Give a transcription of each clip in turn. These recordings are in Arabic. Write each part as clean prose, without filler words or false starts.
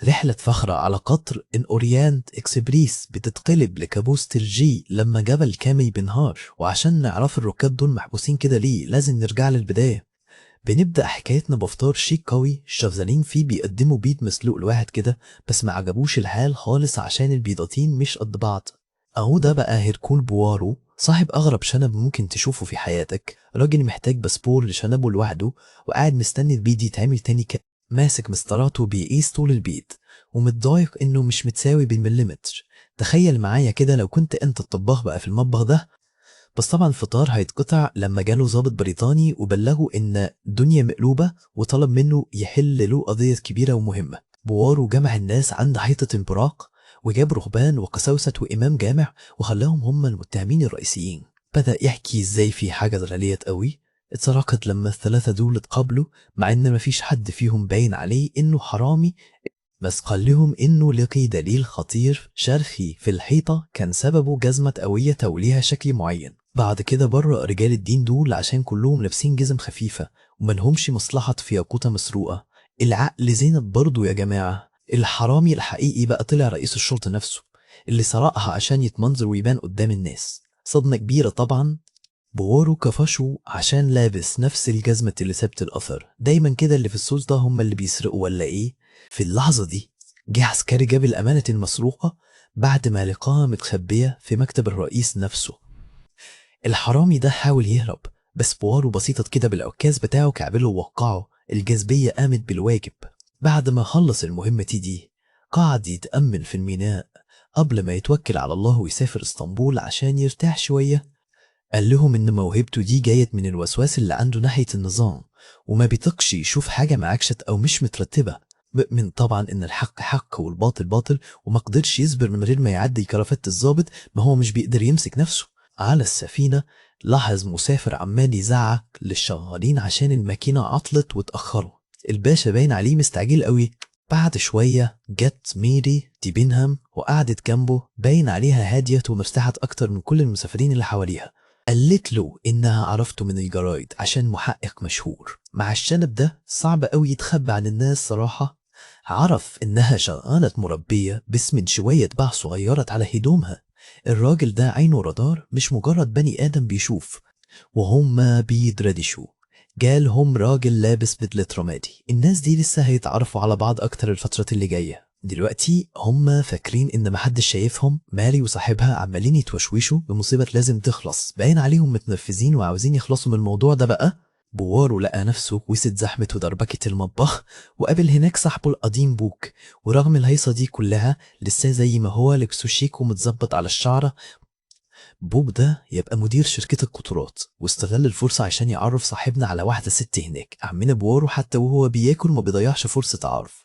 رحلة فخرة على قطر إن أورينت إكسبريس بتتقلب لكابوس ترجي لما جبل كامي بينهار. وعشان نعرف الركاب دول محبوسين كده ليه لازم نرجع للبداية. بنبدأ حكايتنا بفطار شيك قوي الشغالين فيه بيقدموا بيض مسلوق لواحد كده، بس ما عجبوش الحال خالص عشان البيضتين مش قد بعض. أهو ده بقى هيركول بوارو، صاحب أغرب شنب ممكن تشوفه في حياتك. راجل محتاج باسبور لشنبه لوحده، وقاعد مستني البيض يتعمل تاني ماسك مسطراته بيقيس طول البيض ومتضايق إنه مش متساوي بالمليمتر. تخيل معايا كده لو كنت أنت الطباخ بقى في المطبخ ده. بس طبعا الفطار هيتقطع لما جاله ضابط بريطاني وبلغه إن الدنيا مقلوبة وطلب منه يحل له قضية كبيرة ومهمة. بوارو جمع الناس عند حيطة البراق، وجاب رهبان وقساوسة وإمام جامع وخلاهم هم المتهمين الرئيسيين. بدأ يحكي إزاي في حاجة غليت قوي اتسرقت لما الثلاثة دول اتقابلوا، مع إن مفيش حد فيهم باين عليه إنه حرامي، بس قال لهم إنه لقي دليل خطير شرخي في الحيطة كان سببه جزمة قوية وليها شكل معين. بعد كده برأ رجال الدين دول عشان كلهم لابسين جزم خفيفة ومنهمش مصلحة في ياقوتة مسروقة. العقل زينب برضو يا جماعة. الحرامي الحقيقي بقى طلع رئيس الشرطة نفسه اللي سرقها عشان يتمنظر ويبان قدام الناس. صدمة كبيرة طبعا. بوارو كفشه عشان لابس نفس الجزمة اللي سابت الأثر. دايما كده اللي في السلطة هم اللي بيسرقوا ولا إيه؟ في اللحظة دي جه عسكري جاب الأمانة المسروقة بعد ما لقاها متخبية في مكتب الرئيس نفسه. الحرامي ده حاول يهرب، بس بوارو بسيطة كده بالعكاز بتاعه كعبله ووقعه. الجاذبية قامت بالواجب. بعد ما خلص المهمة دي قعد يتأمل في الميناء قبل ما يتوكل على الله ويسافر اسطنبول عشان يرتاح شوية. قال لهم إن موهبته دي جايت من الوسواس اللي عنده ناحية النظام، وما بيطقش يشوف حاجة معكشت أو مش مترتبة. مؤمن طبعا إن الحق حق والباطل باطل، وما قدرش يصبر من غير ما يعدي كرافات الضابط. ما هو مش بيقدر يمسك نفسه. على السفينة لاحظ مسافر عمال يزعق للشغالين عشان الماكينة عطلت واتأخروا. الباشا باين عليه مستعجل قوي. بعد شوية جت ميري دي بينهام وقعدت جنبه، باين عليها هادية ومرتاحة أكتر من كل المسافرين اللي حواليها. قالت له إنها عرفته من الجرايد عشان محقق مشهور. مع الشنب ده صعب قوي يتخبى عن الناس صراحة. عرف إنها شغالة مربية بس من شوية باع صغيرة على هدومها. الراجل ده عينه رادار، مش مجرد بني آدم بيشوف. وهم بيدردشوا جالهم راجل لابس بدلة رمادي. الناس دي لسه هيتعرفوا على بعض أكتر الفترة اللي جاية. دلوقتي هم فاكرين إن محدش شايفهم. ماري وصاحبها عمالين يتوشوشوا بمصيبة لازم تخلص، باين عليهم متنفذين وعاوزين يخلصوا من الموضوع ده بقى. بوارو لقى نفسه وسط زحمة ودربكة المطبخ، وقابل هناك صاحبه القديم بوك. ورغم الهيصة دي كلها لسه زي ما هو لبسه شيك ومتظبط على الشعرة. بوب ده يبقى مدير شركة القطارات، واستغل الفرصة عشان يعرف صاحبنا على واحدة ست هناك. عمنا بوارو حتى وهو بياكل ما بيضيعش فرصة تعارف.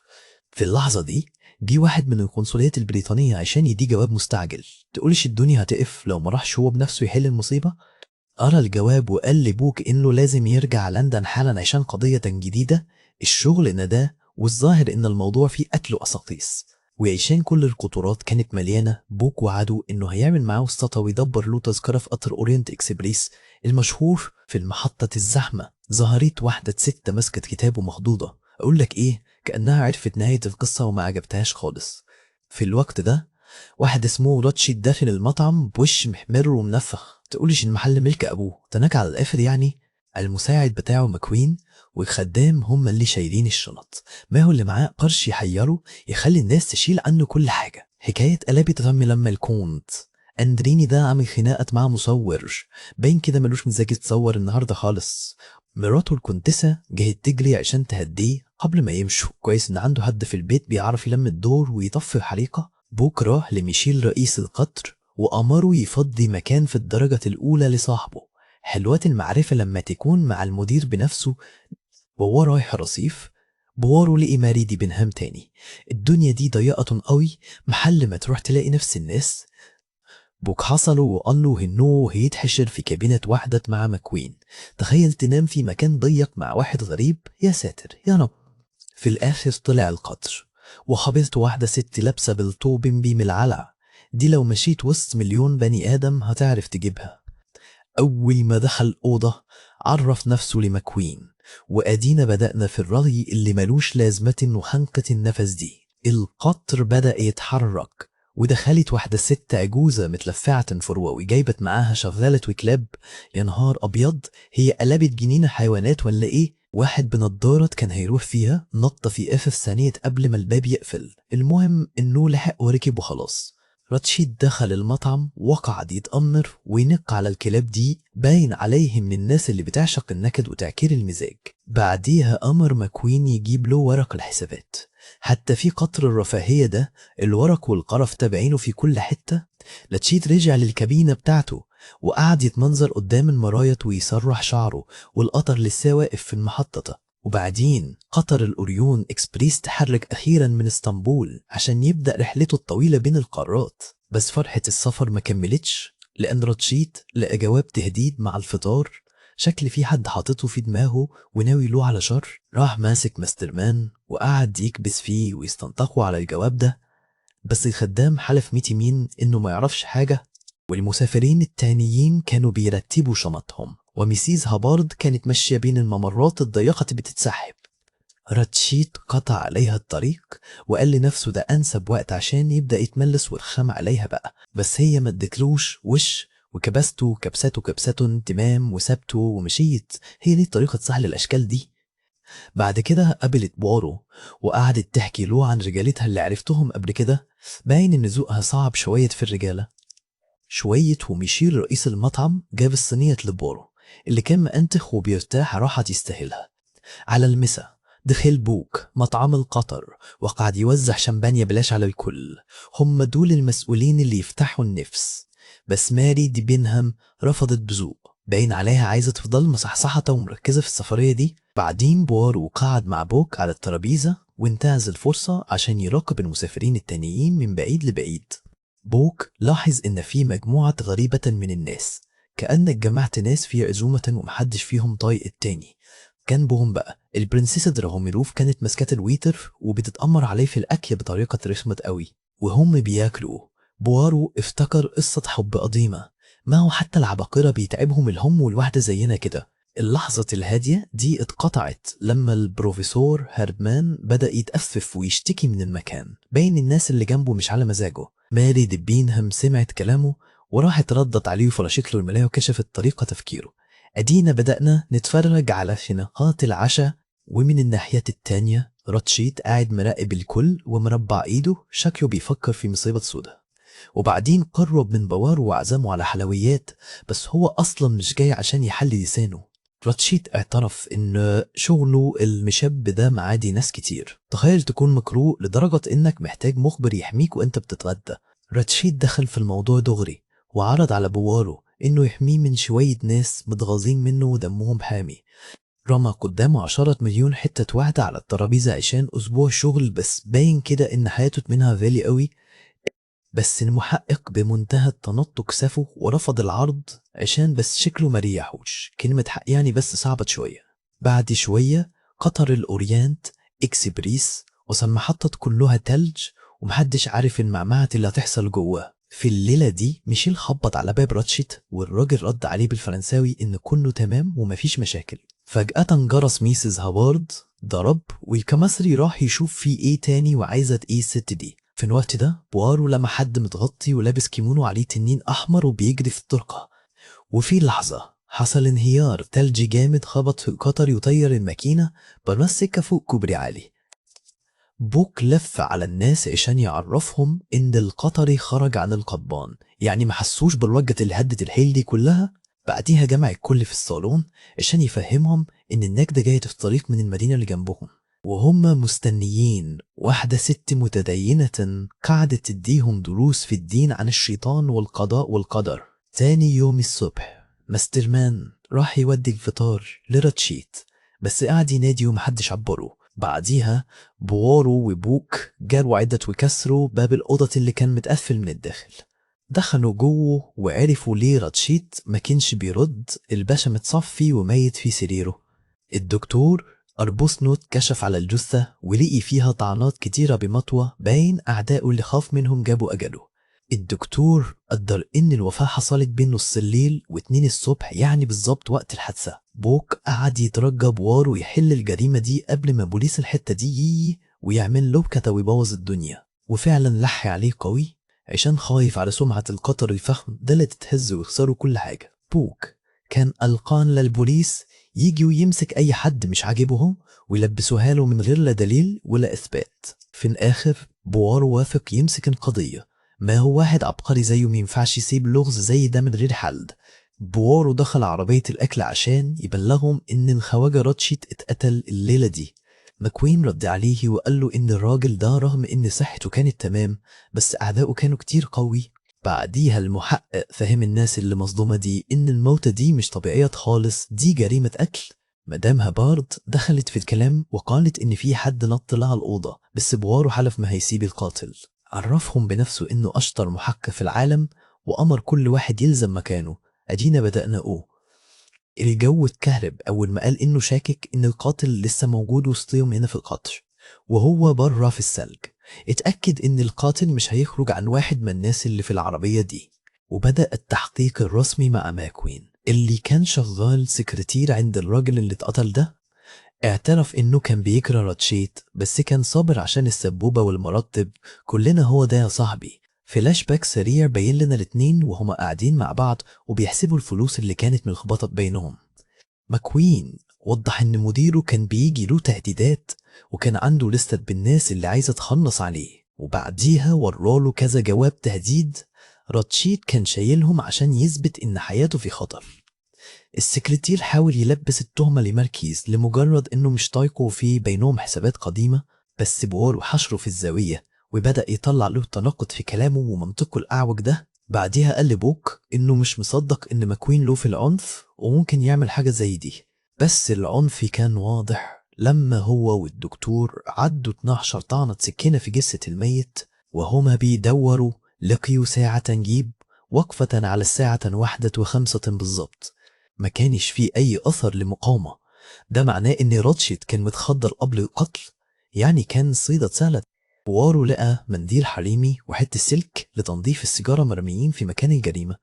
في اللحظة دي جه واحد من القنصليات البريطانية عشان يديه جواب مستعجل. تقولش الدنيا هتقف لو ما راحش هو بنفسه يحل المصيبة. قرا الجواب وقال لبوك إنه لازم يرجع لندن حالا عشان قضية جديدة. الشغل نداه، والظاهر إن الموضوع فيه قتل وأساطيس. وعشان كل القطارات كانت مليانة، بوك وعده إنه هيعمل معاه وسطة ويدبر له تذكرة في قطر أورينت إكسبريس المشهور. في المحطة الزحمة ظهرت واحدة ست ماسكة كتاب ومخضوضة. أقول لك إيه، كأنها عرفت نهاية القصة وما عجبتهاش خالص. في الوقت ده واحد اسمه راتشي داخل المطعم بوش محمر ومنفخ. تقولش المحل ملك أبوه، تنك على الآخر يعني. المساعد بتاعه مكوين والخدام هم اللي شايلين الشنط. ما هو اللي معاه قرش يحيره يخلي الناس تشيل عنه كل حاجة. حكاية قلبت تتم لما الكونت أندريني ده عامل خناقة مع مصور، باين كده ملوش مزاج يتصور النهاردة خالص. مراته الكونتسة جهت تجري عشان تهديه قبل ما يمشوا. كويس إن عنده حد في البيت بيعرف يلم الدور ويطفي الحريقة. بوك راح لميشيل رئيس القطر وأمره يفضي مكان في الدرجة الأولى لصاحبه. حلوات المعرفة لما تكون مع المدير بنفسه. وهو رايح رصيف بوارو لقي ماري دي بنهام تاني. الدنيا دي ضيقة قوي، محل ما تروح تلاقي نفس الناس. بوك حصلوا وقال له إنه هيتحشر في كابينة واحدة مع مكوين. تخيل تنام في مكان ضيق مع واحد غريب. يا ساتر يا رب. في الآخر طلع القطر وخبطت واحدة ست لابسة بالطوب بيم العلع. دي لو مشيت وسط مليون بني آدم هتعرف تجيبها. أول ما دخل أوضة عرف نفسه لمكوين. وأدينا بدأنا في الرغي اللي ملوش لازمة وخنقة النفس دي. القطر بدأ يتحرك، ودخلت واحدة ست عجوزة متلفعة فروة وجايبت معاها شغالة وكلاب. يا نهار أبيض، هي قلبت جنينة حيوانات ولا إيه؟ واحد بنضارة كان هيروح فيها نط في آخر ثانية قبل ما الباب يقفل. المهم إنه لحق وركب وخلاص. راتشيد دخل المطعم وقعد يتأمر وينق على الكلاب دي، باين عليه من الناس اللي بتعشق النكد وتعكير المزاج. بعديها أمر ماكوين يجيب له ورق الحسابات. حتى في قطر الرفاهية ده الورق والقرف تابعينه في كل حتة. لاتشيت رجع للكابينة بتاعته وقعد يتمنظر قدام المراية ويسرح شعره، والقطر لسه واقف في المحطة. وبعدين قطر الأوريون إكسبريس تحرك أخيرا من اسطنبول عشان يبدأ رحلته الطويلة بين القارات. بس فرحة السفر ما كملتش، لأن راتشيت لقى جواب تهديد مع الفطار، شكل في حد حاطته في دماغه وناوي له على شر. راح ماسك ماسترمان وقعد يكبس فيه ويستنطقه على الجواب ده، بس الخدام حلف ميت يمين إنه ما يعرفش حاجة. والمسافرين التانيين كانوا بيرتبوا شنطهم، وميسيز هابارد كانت ماشية بين الممرات الضيقة بتتسحب. راتشيت قطع عليها الطريق وقال لنفسه ده أنسب وقت عشان يبدأ يتملس ويرخم عليها بقى، بس هي ما ادتلوش وش، وكبسته كبسته تمام وسابته ومشيت. هي دي طريقة سهل الأشكال دي. بعد كده قابلت بوارو وقعدت تحكي له عن رجالتها اللي عرفتهم قبل كده. باين إن ذوقها صعب شوية في الرجالة. شوية وميشيل رئيس المطعم جاب الصينية لبورو اللي كان مأنتخ وبيرتاح راحة يستاهلها. على المسا دخل بوك مطعم القطر وقعد يوزع شمبانيا بلاش على الكل. هم دول المسؤولين اللي يفتحوا النفس. بس ماري دي بينهم رفضت بذوق، باين عليها عايزة تفضل مصحصحة ومركزة في السفرية دي. بعدين بوارو قعد مع بوك على الترابيزة وانتهز الفرصة عشان يراقب المسافرين التانيين من بعيد لبعيد. بوك لاحظ إن في مجموعة غريبة من الناس، كأنك جمعت ناس في عزومة ومحدش فيهم طايق التاني. جنبهم بقى البرنسيسة دراغوميروف كانت ماسكة الويتر وبتتأمر عليه في الأكل بطريقة رخمة قوي. وهم بياكلوا بوارو افتكر قصة حب قديمة. ما هو حتى العباقرة بيتعبهم الهم والوحدة زينا كده. اللحظة الهادية دي اتقطعت لما البروفيسور هاردمان بدأ يتأفف ويشتكي من المكان، باين الناس اللي جنبه مش على مزاجه. ماري دي بينهم سمعت كلامه وراحت ردت عليه وفرشت له الملاية وكشفت طريقة تفكيره. أدينا بدأنا نتفرج على خناقات العشاء، ومن الناحية التانية راتشيت قاعد مراقب الكل ومربع ايده شكله بيفكر في مصيبة سودا. وبعدين قرب من بوارو وعزمه على حلويات، بس هو أصلا مش جاي عشان يحلي لسانه. راتشيت اعترف إن شغله المشب ده معادي ناس كتير. تخيل تكون مكروه لدرجة إنك محتاج مخبر يحميك وإنت بتتغدى. راتشيت دخل في الموضوع دغري وعرض على بوارو إنه يحميه من شوية ناس متغاظين منه ودمهم حامي. رمى قدامه 10 مليون حتة واحدة على الترابيزة عشان أسبوع شغل، بس باين كده إن حياته منها غالي قوي. بس المحقق بمنتهى التنطق سافه ورفض العرض عشان بس شكله مريحوش. كلمة حق يعني بس صعبت شوية. بعد شوية قطر الأورينت إكسبريس وصل محطة كلها تلج ومحدش عارف المعمعة اللي هتحصل جواه. في الليلة دي ميشيل خبط على باب راتشيت والراجل رد عليه بالفرنساوي إن كله تمام ومفيش مشاكل. فجأة جرس ميسيز هابارد ضرب والكمسري راح يشوف في ايه تاني وعايزة ايه الست دي. في الوقت ده بوارو لما حد متغطي ولابس كيمونو عليه تنين أحمر وبيجري في الطرقة. وفي لحظة حصل انهيار تلجي جامد خبط في القطر وطير الماكينة برا السكة فوق كوبري عالي. بوك لف على الناس عشان يعرفهم إن القطري خرج عن القضبان، يعني ما حسوش بالوجة اللي هدت الحيل دي كلها. بعديها جمع الكل في الصالون عشان يفهمهم إن النجدة جاية في الطريق من المدينة اللي جنبهم، وهم مستنيين واحدة ست متدينة قعدت تديهم دروس في الدين عن الشيطان والقضاء والقدر. تاني يوم الصبح ماسترمان راح يودي الفطار لراتشيت، بس قعد ينادي ومحدش عبره. بعديها بوارو وبوك جاروا عدة وكسروا باب الأوضة اللي كان متقفل من الداخل. دخلوا جوه وعرفوا ليه راتشيت ما كانش بيرد. الباشا متصفي وميت في سريره. الدكتور أربوسنوت كشف على الجثة ولقي فيها طعنات كتيرة بمطوة، باين أعدائه اللي خاف منهم جابوا أجله. الدكتور قدر إن الوفاة حصلت بين نص الليل و2 الصبح، يعني بالظبط وقت الحادثة. بوك قعد يترجى بوارو يحل الجريمة دي قبل ما بوليس الحتة دي يجي ويعمل له كتا ويبوظ الدنيا. وفعلا لحي عليه قوي عشان خايف على سمعة القطر الفخم ده اللي تتهز ويخسروا كل حاجة. بوك كان ألقان للبوليس يجي ويمسك أي حد مش عاجبهم ويلبسوها له من غير لا دليل ولا إثبات. في الآخر بوارو وافق يمسك القضية. ما هو واحد عبقري زيه مينفعش يسيب لغز زي ده من غير حل. بوارو دخل عربية الأكل عشان يبلغهم إن الخواجة راتشيت اتقتل الليلة دي. ماكوين رد عليه وقال له إن الراجل ده رغم إن صحته كانت تمام بس أعداؤه كانوا كتير قوي. بعديها المحقق فهم الناس اللي مصدومة دي إن الموتة دي مش طبيعية خالص، دي جريمة قتل. مدام هابارد دخلت في الكلام وقالت إن في حد نط لها الأوضة، بس بوارو حلف ما هيسيب القاتل. عرفهم بنفسه إنه أشطر محقق في العالم وأمر كل واحد يلزم مكانه. أدينا بدأنا الجو اتكهرب أول ما قال إنه شاكك إن القاتل لسه موجود وسطهم هنا في القطر وهو بره في الثلج. اتأكد إن القاتل مش هيخرج عن واحد من الناس اللي في العربية دي. وبدأ التحقيق الرسمي مع ماكوين اللي كان شغال سكرتير عند الراجل اللي اتقتل ده. اعترف إنه كان بيكره راتشيت بس كان صابر عشان السبوبة والمرتب. كلنا هو ده يا صاحبي. فلاش باك سريع بين لنا الاتنين وهما قاعدين مع بعض وبيحسبوا الفلوس اللي كانت ملخبطة بينهم. ماكوين وضح إن مديره كان بيجي له تهديدات وكان عنده لستة بالناس اللي عايزة تخلص عليه، وبعديها وراله كذا جواب تهديد. راتشيت كان شايلهم عشان يثبت إن حياته في خطر. السكرتير حاول يلبس التهمة لماركيز لمجرد إنه مش طايقه وفي بينهم حسابات قديمة، بس بوارو حشره في الزاوية وبدأ يطلع له تناقض في كلامه ومنطقه الأعوج ده. بعديها قال لبوك إنه مش مصدق إن ماكوين له في العنف وممكن يعمل حاجة زي دي، بس العنف كان واضح لما هو والدكتور عدوا 12 طعنة سكينة في جثة الميت وهما بيدوروا. لقيوا ساعة جيب وقفة على الساعة 1:05 بالظبط. ما كانش فيه أي أثر لمقاومة. ده معناه إن راتشيت كان متخدر قبل القتل، يعني كان صيدة سهلة. بوارو لقى منديل حريمي وحتة سلك لتنظيف السيجارة مرميين في مكان الجريمة،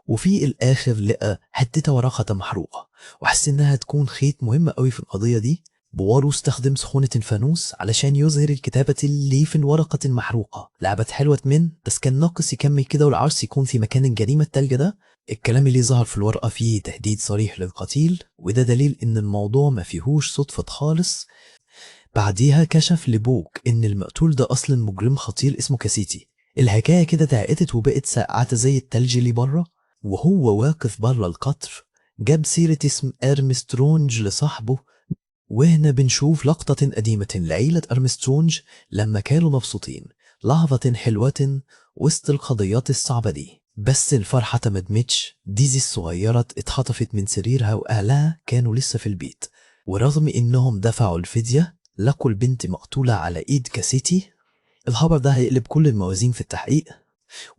وفي الآخر لقى حتة ورقة محروقة وحس إنها تكون خيط مهمة قوي في القضية دي. بوارو استخدم سخونة الفانوس علشان يظهر الكتابة اللي في الورقة المحروقة. لعبة حلوة بس كان ناقص يكمل كده والعرس يكون في مكان الجريمة التلجة ده. الكلام اللي ظهر في الورقة فيه تهديد صريح للقتيل وده دليل إن الموضوع ما فيهوش صدفة خالص. بعديها كشف لبوك إن المقتول ده أصلا مجرم خطير اسمه كاسيتي. الحكاية كده تعقدت وبقت ساقعة زي التلج اللي بره. وهو واقف بره القطر جاب سيرة اسم أرمسترونج لصاحبه، وهنا بنشوف لقطة قديمة لعيلة أرمسترونج لما كانوا مبسوطين لحظة حلوة وسط القضيات الصعبة دي. بس الفرحة مدمتش. ديزي الصغيرة اتخطفت من سريرها وأهلها كانوا لسه في البيت، ورغم إنهم دفعوا الفدية لقوا البنت مقتولة على إيد كاسيتي. الخبر ده هيقلب كل الموازين في التحقيق،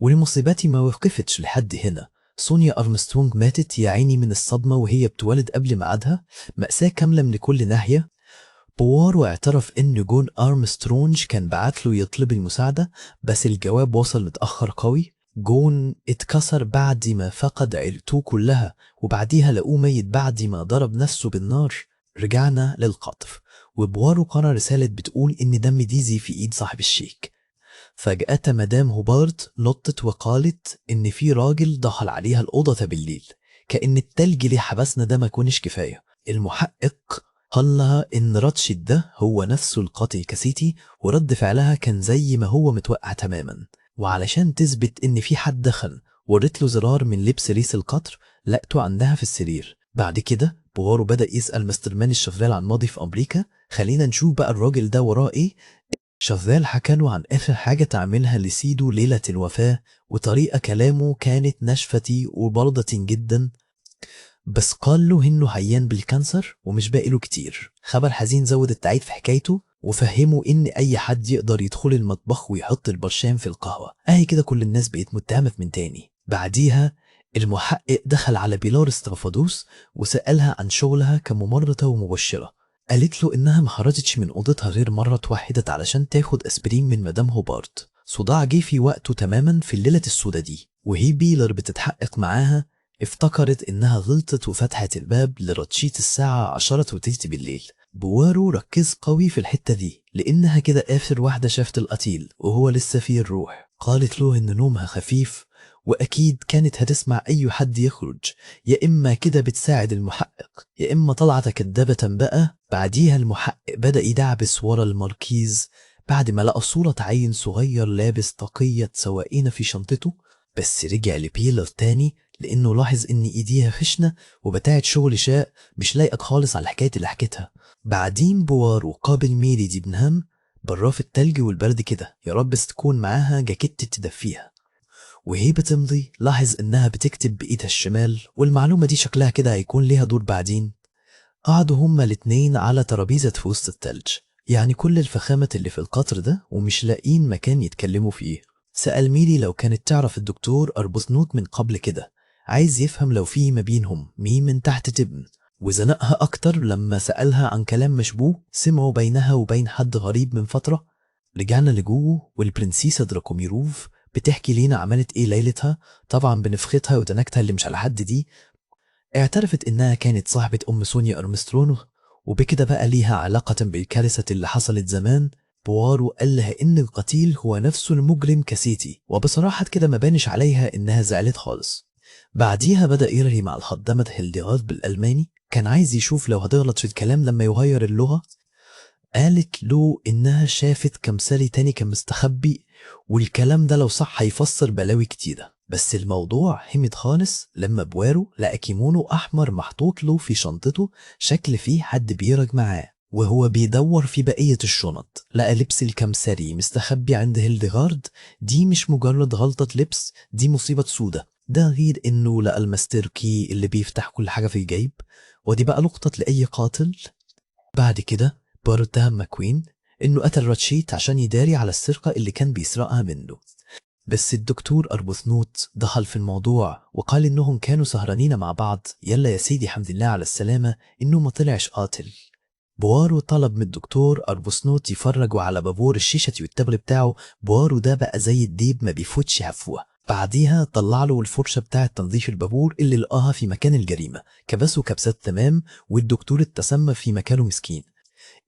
والمصيبات ما وقفتش لحد هنا. سونيا أرمسترونج ماتت يا عيني من الصدمة وهي بتولد قبل ميعادها. مأساة كاملة من كل ناحية. بوارو اعترف إن جون أرمسترونج كان بعت له يطلب المساعدة بس الجواب وصل متأخر قوي. جون اتكسر بعد ما فقد عيلته كلها وبعديها لقوه ميت بعد ما ضرب نفسه بالنار. رجعنا للقطر وبوارو قرأ رسالة بتقول إن دم ديزي في إيد صاحب الشيك. فجأة مدام هوبارد نطت وقالت إن في راجل دخل عليها الأوضة بالليل، كأن التلج اللي حبسنا ده ما كونش كفاية. المحقق قال لها إن راتشيت ده هو نفسه القاتل كاسيتي، ورد فعلها كان زي ما هو متوقع تماما. وعلشان تثبت إن في حد دخل ورت له زرار من لبس ريس القطر لقته عندها في السرير. بعد كده بوارو بدأ يسأل مستر مان الشغال عن ماضي في أمريكا. خلينا نشوف بقى الراجل ده وراه إيه. شغال حكى له عن آخر حاجة تعملها لسيدو ليلة الوفاة، وطريقة كلامه كانت ناشفة وبردة جدا، بس قال له إنه عيان بالكانسر ومش باقي له كتير. خبر حزين زود التعيد في حكايته وفهمه إن أي حد يقدر يدخل المطبخ ويحط البرشام في القهوة. كده كل الناس بقت متهمة من تاني. بعديها المحقق دخل على بيلار استرافادوس وسألها عن شغلها كممرضة ومبشرة. قالت له إنها ما خرجتش من أوضتها غير مرة واحدة علشان تاخد أسبرين من مدام هوبارد. صداع جه في وقته تماما في الليلة السودة دي، وهي بيلر بتتحقق معاها افتكرت إنها غلطت وفتحت الباب لراتشيت الساعة 10:03 بالليل. بوارو ركز قوي في الحتة دي لأنها كده آخر واحدة شافت القتيل وهو لسه فيه الروح. قالت له إن نومها خفيف وأكيد كانت هتسمع أي حد يخرج، يا إما كده بتساعد المحقق يا إما طلعت كدابة بقى. بعديها المحقق بدأ يدعبس ورا الماركيز بعد ما لقى صورة عيل صغير لابس طاقية سواقين في شنطته، بس رجع لبيلر تاني لأنه لاحظ إن إيديها خشنة وبتاعت شغل شاء مش لايقك خالص على الحكاية اللي حكيتها. بعدين بوارو قابل ميري دي بنهام براه في التلج والبرد كده، يا رب بس تكون معاها جاكيت تدفيها. وهي بتمضي لاحظ إنها بتكتب بإيدها الشمال، والمعلومة دي شكلها كده هيكون ليها دور بعدين. قعدوا هما الاتنين على ترابيزة في وسط التلج، يعني كل الفخامة اللي في القطر ده، ومش لاقين مكان يتكلموا فيه. سأل ميري لو كانت تعرف الدكتور أربوثنوت من قبل كده، عايز يفهم لو في ما بينهم مين من تحت تبن. وزنقها أكتر لما سألها عن كلام مشبوه سمعوا بينها وبين حد غريب من فترة. رجعنا لجوه والبرنسيسة دراكوميروف بتحكي لينا عملت ايه ليلتها، طبعا بنفختها ودنكتها اللي مش على حد دي. اعترفت انها كانت صاحبة ام سونيا ارمسترونغ، وبكده بقى ليها علاقة بالكارثة اللي حصلت زمان. بوارو قال لها ان القتيل هو نفسه المجرم كاسيتي، وبصراحة كده ما بانش عليها انها زعلت خالص. بعديها بدأ يرغي مع الخدامة هيلديغارد بالألماني، كان عايز يشوف لو هتغلط في الكلام لما يغير اللغة. قالت له إنها شافت كمثالي تاني كان مستخبي، والكلام ده لو صح هيفسر بلاوي كتيرة. بس الموضوع حمد خالص لما بوارو لقى كيمونو أحمر محطوط له في شنطته، شكل فيه حد بيرج معاه. وهو بيدور في بقية الشنط لقى لبس الكمثري مستخبي عند هيلديغارد. دي مش مجرد غلطة لبس، دي مصيبة سودة. ده غير إنه لقى الماستر كي اللي بيفتح كل حاجة في الجيب، ودي بقى لقطة لأي قاتل. بعد كده بارو اتهم ماكوين إنه قتل راتشيت عشان يداري على السرقة اللي كان بيسرقها منه. بس الدكتور أربوثنوت دخل في الموضوع وقال إنهم كانوا سهرانين مع بعض. يلا يا سيدي الحمد لله على السلامة إنه ما طلعش قاتل. بوارو طلب من الدكتور أربوثنوت يفرجوا على بابور الشيشة والتبغ بتاعه. بوارو ده بقى زي الديب ما بيفوتش هفوة. بعديها طلع له الفرشة بتاعة تنظيف البابور اللي لقاها في مكان الجريمة، كبسه كبسات تمام، والدكتور اتسمى في مكانه مسكين.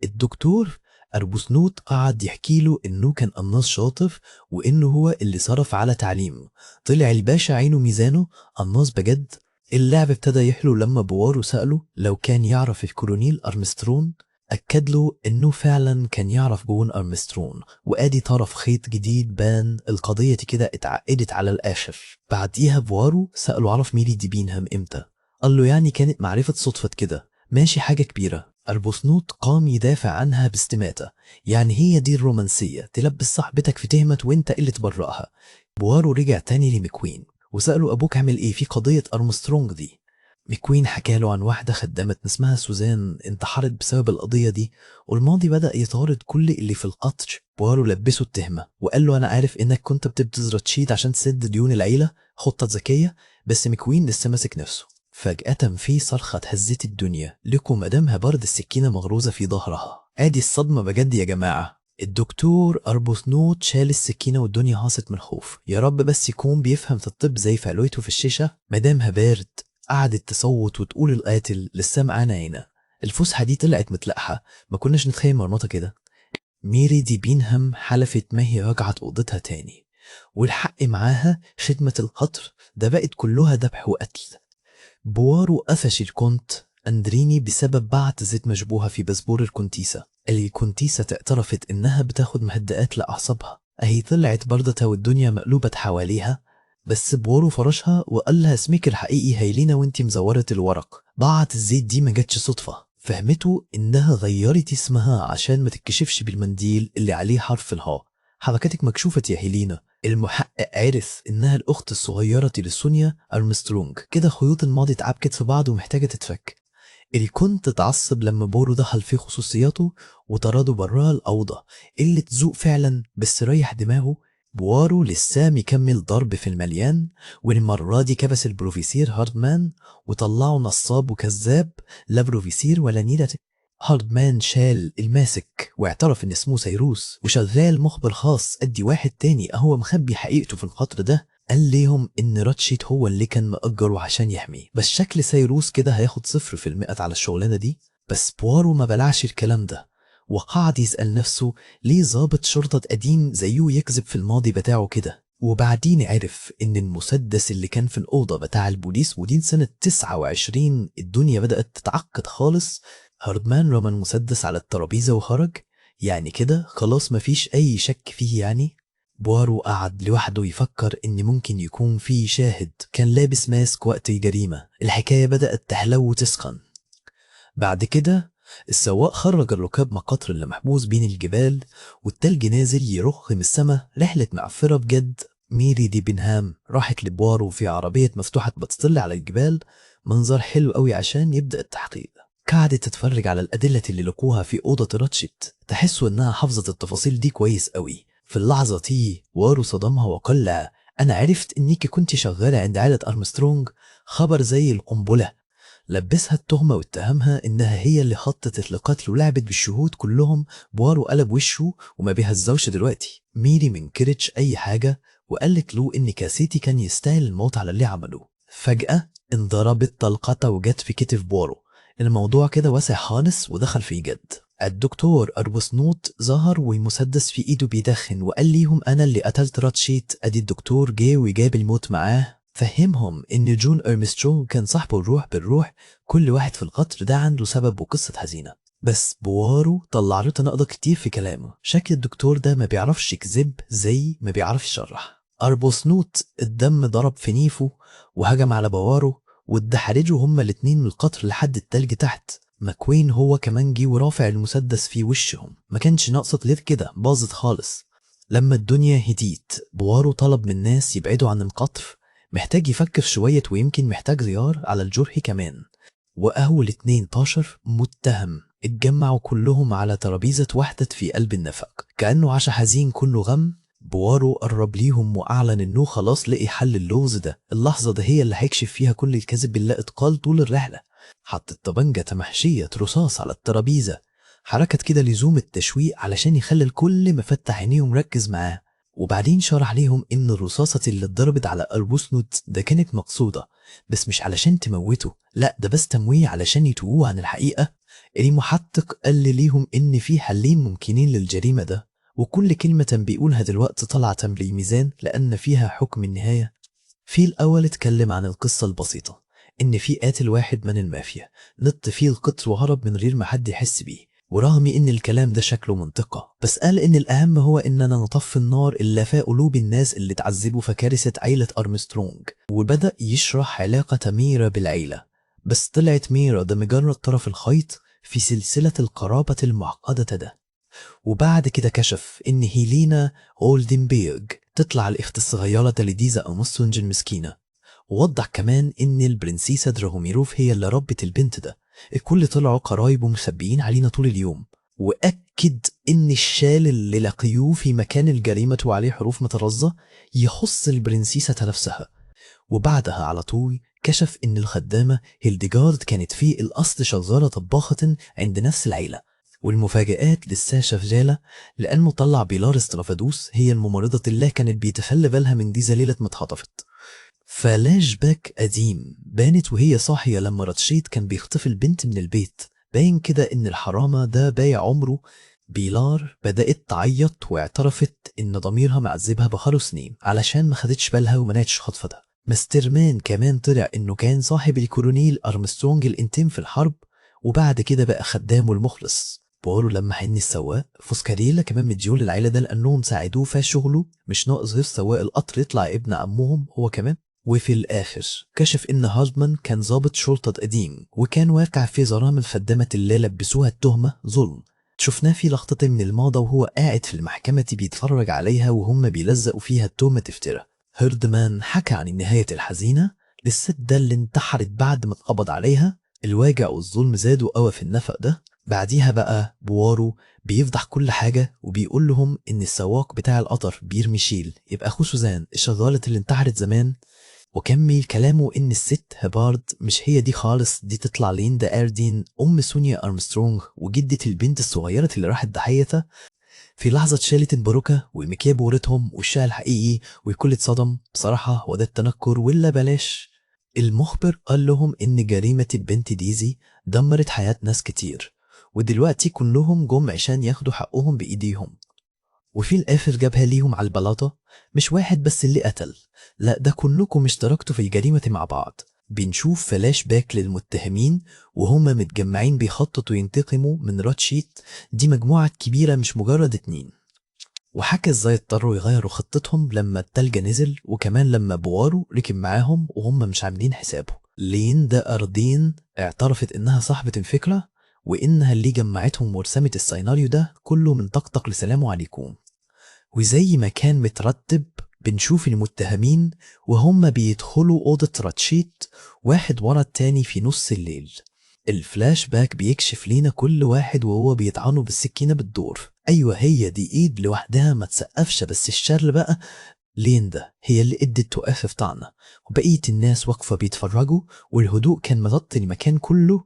الدكتور أربوثنوت قعد يحكي له إنه كان قناص شاطر وإنه هو اللي صرف على تعليمه. طلع الباشا عينه ميزانه، قناص بجد. اللعب ابتدى يحلو لما بوارو سأله لو كان يعرف الكولونيل أرمسترون. أكد له إنه فعلا كان يعرف جون أرمسترون، وآدي طرف خيط جديد بان القضية كده اتعقدت على الآخر. بعديها بوارو سأله عرف ميري دي بينهام إمتى. قال له يعني كانت معرفة صدفة كده، ماشي حاجة كبيرة. أربوثنوت قام يدافع عنها باستماتة، يعني هي دي الرومانسية، تلبس صاحبتك في تهمة وانت اللي تبرأها. بوارو رجع تاني لمكوين وسأله أبوك عمل إيه في قضية أرمسترونج دي. مكوين حكاله عن واحدة خدامة اسمها سوزان انتحرت بسبب القضية دي، والماضي بدأ يطارد كل اللي في القطر. بوارو لبسه التهمة وقال له أنا عارف إنك كنت بتبتز راتشيت عشان تسد ديون العيلة، خطة ذكية. بس مكوين لسه ماسك نفسه. فجأة في صرخة هزت الدنيا، لقوا مدامها برد السكينة مغروزة في ظهرها. ادي الصدمة بجد يا جماعة. الدكتور أربوثنوت شال السكينة والدنيا هاصت من الخوف. يا رب بس يكون بيفهم في الطب زي فعلويته في الشيشة. مدامها بارد قعدت تصوت وتقول القاتل لسه معانا هنا. الفسحة دي طلعت متلقحة، ما كناش نتخيل مرمطة كده. ميري دي بينهام حلفت ما هي رجعت أوضتها تاني، والحق معاها خدمة القطر ده بقت كلها ذبح وقتل. بوارو قفش الكونت أندريني بسبب بعت زيت مشبوهة في باسبور الكونتيسة. الكونتيسة اعترفت إنها بتاخد مهدئات لأعصابها، أهي طلعت بردتها والدنيا مقلوبة حواليها. بس بوارو فرشها وقال لها اسمك الحقيقي هيلينا وانتي مزورة الورق. بعت الزيت دي ما جاتش صدفة، فهمته إنها غيرت اسمها عشان ما تتكشفش بالمنديل اللي عليه حرف الهاء. حركتك مكشوفة يا هيلينا. المحقق عرف إنها الأخت الصغيرة لسونيا أرمسترونج. كده خيوط الماضي اتعبكت في بعض ومحتاجة تتفك. اللي كنت اتعصب لما بورو دخل في خصوصياته وطرده براه الأوضة. اللي تزوق فعلا بس ريح دماغه. بوارو لسه مكمل ضرب في المليان، والمرة دي كبس البروفيسير هاردمان وطلعه نصاب وكذاب. لا بروفيسير ولا نيلة. هاردمان شال الماسك واعترف ان اسمه سيروس وشغال مخبر خاص ادي واحد تاني اهو مخبي حقيقته في القطر ده. قال ليهم ان راتشيت هو اللي كان مأجره عشان يحميه، بس شكل سيروس كده هياخد 0% على الشغلانة دي. بس بوارو ما بلعش الكلام ده، وقعد يسأل نفسه ليه ضابط شرطة قديم زيه يكذب في الماضي بتاعه كده. وبعدين عرف إن المسدس اللي كان في الأوضة بتاع البوليس، ودي سنة 29 الدنيا بدأت تتعقد خالص. هاردمان رمى المسدس على الترابيزة وخرج. يعني كده خلاص مفيش أي شك فيه يعني. بوارو قعد لوحده يفكر إن ممكن يكون في شاهد كان لابس ماسك وقت الجريمة. الحكاية بدأت تحلو وتسخن. بعد كده السواق خرج الركاب من القطر اللي محبوس بين الجبال، والتلج نازل يرخ من السما. رحلة معفرة بجد. ميري دي بنهام راحت لبوارو في عربية مفتوحة بتطل على الجبال. منظر حلو قوي عشان يبدأ التحقيق. قعدت تتفرج على الأدلة اللي لقوها في أوضة راتشيت. تحسوا إنها حافظت التفاصيل دي كويس قوي. في اللحظة دي وارو صدمها وقال لها أنا عرفت إنك كنت شغالة عند عائلة أرمسترونج. خبر زي القنبلة. لبسها التهمة واتهمها إنها هي اللي خططت لقتله ولعبت بالشهود كلهم. بوارو قلب وشه وما بيهزوش دلوقتي. ميري منكرتش أي حاجة وقالت له إن كاسيتي كان يستاهل الموت على اللي عمله. فجأة انضربت طلقة وجت في كتف بوارو. الموضوع كده واسع خالص ودخل في جد. الدكتور أربوسنوت ظهر ومسدس في إيده بيدخن وقال ليهم أنا اللي قتلت راتشيت. أدي الدكتور جه وجاب الموت معاه. فهمهم إن جون أرمسترونج كان صاحبه الروح بالروح. كل واحد في القطر ده عنده سبب وقصة حزينة. بس بوارو طلع له تناقض كتير في كلامه. شكل الدكتور ده ما بيعرفش يكذب زي ما بيعرف يشرح. أربوسنوت الدم ضرب في نيفه وهجم على بوارو واتدحرجوا هما الاتنين من القطر لحد التلج تحت. ماكوين هو كمان جه ورافع المسدس في وشهم. ما كانش ناقصة غير كده، باظت خالص. لما الدنيا هديت بوارو طلب من الناس يبعدوا عن القطر. محتاج يفكر شوية ويمكن محتاج غيار على الجرح كمان. وأول 12 متهم اتجمعوا كلهم على ترابيزة واحدة في قلب النفق كأنه عشا حزين كله غم. بوارو قرب ليهم وأعلن إنه خلاص لقي حل اللغز ده. اللحظة ده هي اللي هيكشف فيها كل الكذب اللي اتقال طول الرحلة. حط الطبنجة محشية رصاص على الترابيزة. حركت كده لزوم التشويق علشان يخلي الكل مفتح عينيه مركز معاه. وبعدين شرح ليهم إن الرصاصة اللي اتضربت على أربوسنوت ده كانت مقصودة، بس مش علشان تموته، لا ده بس تمويه علشان يتوهوه عن الحقيقة. المحقق قال ليهم إن في حلين ممكنين للجريمة ده، وكل كلمة بيقولها دلوقتي طلعت بالميزان لأن فيها حكم النهاية. في الأول اتكلم عن القصة البسيطة إن في قاتل واحد من المافيا نط فيه القطر وهرب من غير ما حد يحس بيه. ورغم إن الكلام ده شكله منطقة، بس قال إن الأهم هو إننا نطفي النار اللي في قلوب الناس اللي تعذبوا في كارثة عيلة أرمسترونج. وبدأ يشرح علاقة ميرا بالعيلة. بس طلعت ميرا ده مجرد طرف الخيط في سلسلة القرابة المعقدة ده. وبعد كده كشف إن هيلينا أولدنبيرغ تطلع الأخت الصغيرة لديزا أرمسترونج المسكينة. ووضح كمان إن البرنسيسة دراهوميروف هي اللي ربت البنت ده. الكل طلعوا قرايب ومسبيين علينا طول اليوم. وأكد إن الشال اللي لقيوه في مكان الجريمة وعليه حروف مترزة يخص البرنسيسة نفسها. وبعدها على طول كشف إن الخدامة هيلديغارد كانت في الأصل شغالة طباخة عند نفس العيلة. والمفاجآت لسه شغالة لأنه طلع بيلار استرافادوس هي الممرضة اللي كانت بيتخلى بالها من ديزا ليلة ما اتخطفت. فلاش باك قديم بانت وهي صاحية لما راتشيت كان بيخطف البنت من البيت. باين كده إن الحرامة ده بايع عمره. بيلار بدأت تعيط واعترفت إن ضميرها معذبها بخار سنين علشان ما خدتش بالها ومنعتش خطفتها. مستر مان كمان طلع إنه كان صاحب الكولونيل أرمسترونج الانتيم في الحرب، وبعد كده بقى خدامه المخلص. بقوله لما حن السواق فوسكاريلا كمان مديول العيلة ده لأنهم ساعدوه في شغله، مش ناقص غير سواق القطر يطلع ابن عمهم هو كمان. وفي الآخر كشف إن هاردمان كان ضابط شرطة قديم وكان واقع في غرام الخدامة اللي لبسوها التهمة ظلم. شفناه في لقطة من الماضي وهو قاعد في المحكمة بيتفرج عليها وهم بيلزقوا فيها التهمة تفترى. هاردمان حكى عن النهاية الحزينة للست ده اللي انتحرت بعد ما اتقبض عليها. الواجع والظلم زادوا قوي في النفق ده. بعديها بقى بوارو بيفضح كل حاجة وبيقول لهم إن السواق بتاع القطر بير ميشيل يبقى أخو سوزان الشغالة اللي انتحرت زمان. وكمل كلامه إن الست هبارد مش هي دي خالص، دي تطلع ليندا أردين أم سونيا أرمسترونج وجدة البنت الصغيرة اللي راحت ضحيتها. في لحظة شالت الباروكة والمكياب ورتهم وشها الحقيقي والكل اتصدم. بصراحة هو ده التنكر ولا بلاش. المخبر قال لهم إن جريمة البنت ديزي دمرت حياة ناس كتير، ودلوقتي كلهم جم عشان ياخدوا حقهم بإيديهم. وفي الآخر جابها ليهم على البلاطة، مش واحد بس اللي قتل، لا ده كلكم اشتركتوا في الجريمة مع بعض. بنشوف فلاش باك للمتهمين وهم متجمعين بيخططوا ينتقموا من روتشيت. دي مجموعة كبيرة مش مجرد اتنين. وحكى ازاي اضطروا يغيروا خطتهم لما التلج نزل، وكمان لما بوارو ركب معاهم وهم مش عاملين حسابه. ليندا أردين اعترفت انها صاحبة الفكرة، وانها اللي جمعتهم ورسمت السيناريو ده كله من طقطق لسلام عليكم. وزي ما كان مترتب بنشوف المتهمين وهم بيدخلوا أوضة راتشيت واحد ورا التاني في نص الليل. الفلاش باك بيكشف لينا كل واحد وهو بيطعنه بالسكينة بالدور. أيوة هي دي إيد لوحدها ما تسقفش، بس الشر بقى ليندا هي اللي ادت توقف في طعنة، وبقية الناس واقفة بيتفرجوا، والهدوء كان مغطي المكان كله.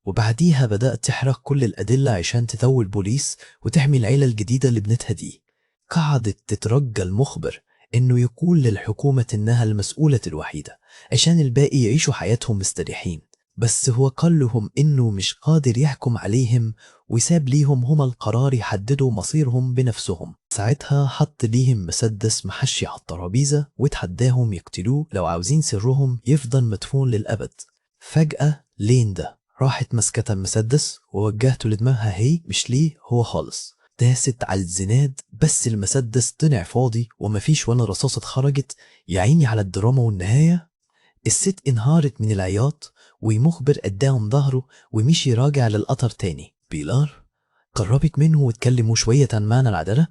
وبعديها بدأت تحرق كل الأدلة عشان تثوي البوليس وتحمي العيلة الجديدة اللي ابنتها دي. قعدت تترجى المخبر إنه يقول للحكومة إنها المسؤولة الوحيدة عشان الباقي يعيشوا حياتهم مستريحين، بس هو قال لهم إنه مش قادر يحكم عليهم وساب ليهم هما القرار يحددوا مصيرهم بنفسهم. ساعتها حط ليهم مسدس محشي على الترابيزة وتحداهم يقتلوه لو عاوزين سرهم يفضل مدفون للأبد. فجأة ليندا راحت مسكت المسدس ووجهته لدماغها هي، مش ليه هو خالص. داست على الزناد بس المسدس طلع فاضي ومفيش ولا رصاصة خرجت. يا عيني على الدراما والنهاية. الست انهارت من العياط ومخبر اداهم ظهره ومشي راجع للقطر تاني. بيلار قربت منه واتكلموا شوية عن معنى العدالة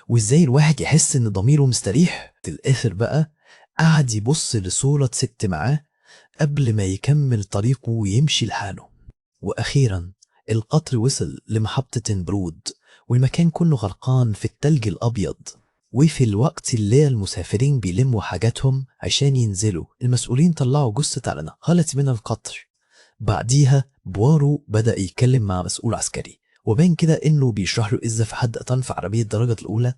وازاي الواحد يحس ان ضميره مستريح. في الاخر بقى قعد يبص لصورة ست معاه قبل ما يكمل طريقه ويمشي لحاله. وأخيرا القطر وصل لمحطة برود والمكان كله غرقان في التلج الأبيض. وفي الوقت اللي المسافرين بيلموا حاجاتهم عشان ينزلوا، المسؤولين طلعوا جثة على نقالة من القطر. بعديها بوارو بدأ يتكلم مع مسؤول عسكري وبين كده إنه بيشرح له إزاي في حد قطن في عربية الدرجة الأولى.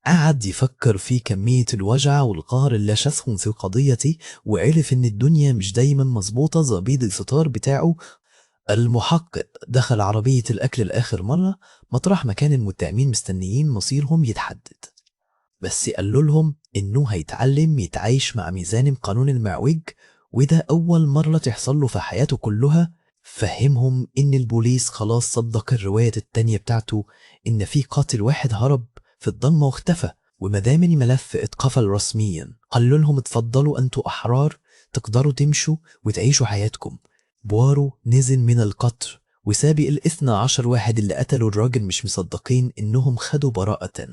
قعد يفكر في كمية الوجع والقهر اللي شافهم في قضيتي، وعرف إن الدنيا مش دايما مظبوطة. زبيد الستار بتاعه المحقق دخل عربية الأكل لآخر مرة مطرح ما كان المتهمين مستنيين مصيرهم يتحدد، بس قالوا لهم إنه هيتعلم يتعايش مع ميزان قانون المعوج، وده أول مرة تحصل له في حياته كلها. فهمهم إن البوليس خلاص صدق الرواية التانية بتاعته إن في قاتل واحد هرب في الضلمة واختفى، ومدام الملف اتقفل رسميا قالوا لهم اتفضلوا أنتوا أحرار تقدروا تمشوا وتعيشوا حياتكم. بوارو نزل من القطر وسابق ال12 واحد اللي قتلوا الراجل مش مصدقين إنهم خدوا براءة.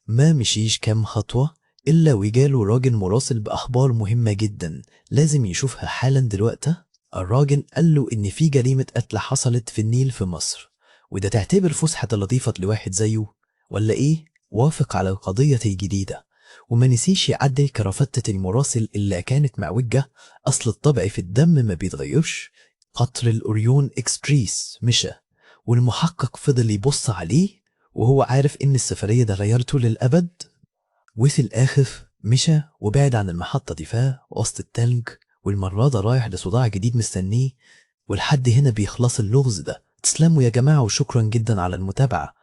ما مشيش كام خطوة إلا وجاله راجل مراسل بأخبار مهمة جدا لازم يشوفها حالا دلوقتي. الراجل قال له إن في جريمة قتل حصلت في النيل في مصر، وده تعتبر فسحة لطيفة لواحد زيه ولا إيه؟ وافق على القضية الجديدة وما نسيش يعدل كرافتة المراسل اللي كانت معوجة. أصل الطبع في الدم ما بيتغيرش. قطر الأوريون إكسبريس مشى والمحقق فضل يبص عليه وهو عارف إن السفرية ده غيرته للأبد. وفي الآخر مشى وبعد عن المحطة دي وسط التلج، والمرة ده رايح لصداع جديد مستنيه. والحد هنا بيخلص اللغز ده. تسلموا يا جماعة وشكرا جدا على المتابعة.